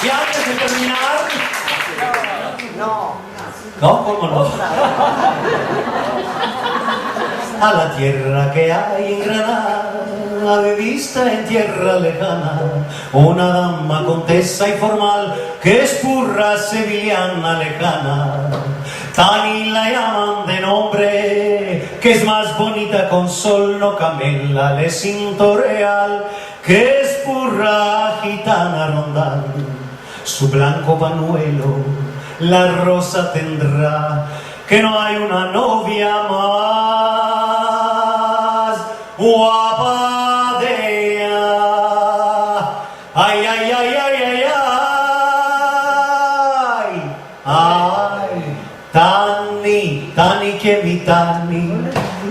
Y antes de terminar... No. ¿No? ¿Cómo no? A la tierra que hay en Granada, de vista en tierra lejana, una dama contesa y formal, que es purra sevillana lejana. Tani la llaman de nombre, que es más bonita con sol, no camela, le cinto real, que es purra gitana rondal. Su blanco panuelo la rosa tendrá, que no hay una novia más guapa de ella. Ay, ay, ay, ay, ay, ay, ay, Tani, Tani que mi Tani,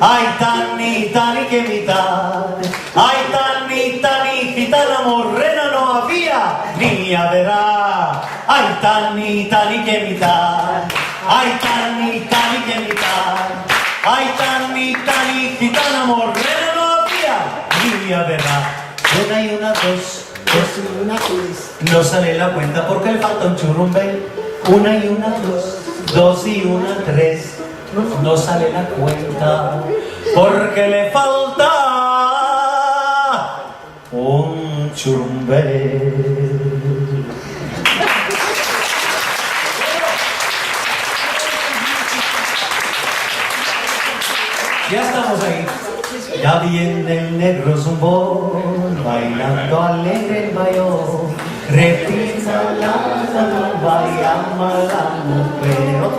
ay, Tani, Tani que mi Tani, ay, Tani, Tani, gitana morena no había ni haberá. Ay, Tani, Tani que mi Tani, ay, Tani, Tani que mi Tani, ay, Tani, Tani, gitana morena no había ni haberá. Una y una, dos y una, tres. No sale la cuenta porque le falta un churumbel. Una y una, dos y una, tres. No sale la cuenta porque le falta un churumbel. Ya estamos ahí. Ya viene el negro zumbón, bailando alegre el bayón. Repita la samba, llama la mujer.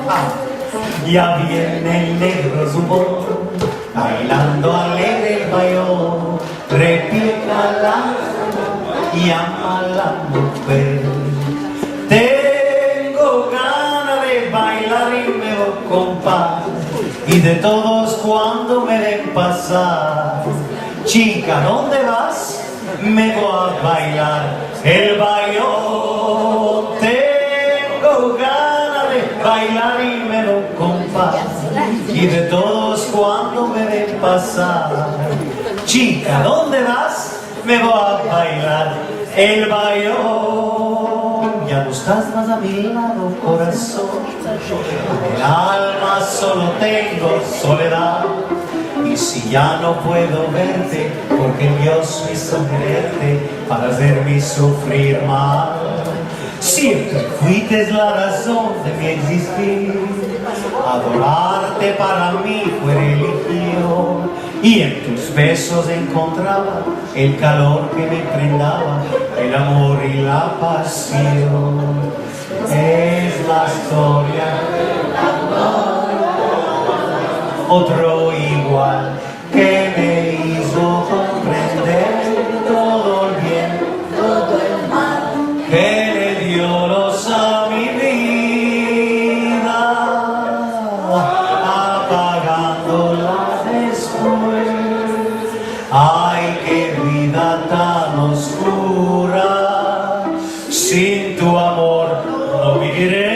Ya viene el negro zumbón, bailando alegre el bayón. Repita la samba, llama la mujer. Tengo ganas de bailar y me voy con paz, y de todos cuando me den pasar. Chica, ¿dónde vas? Me voy a bailar el bayón. Tengo ganas de bailar y me voy con paz, y de todos cuando me den pasar. Chica, ¿dónde vas? Me voy a bailar el bayón. Ya no estás más a mi lado, corazón. El alma solo tengo soledad. Y si ya no puedo verte, porque Dios me hizo quererte para hacerme sufrir mal. Siempre fuiste la razón de mi existir. Adorarte para mí fue religión. Y en tus besos encontraba el calor que me prendaba, el amor y la pasión. Es la historia del amor, otro igual que me hizo comprender todo el bien, todo el mal que le dio luz a mi vida, apagándola después. Ay, qué vida tan oscura, sin tu amor no viviré.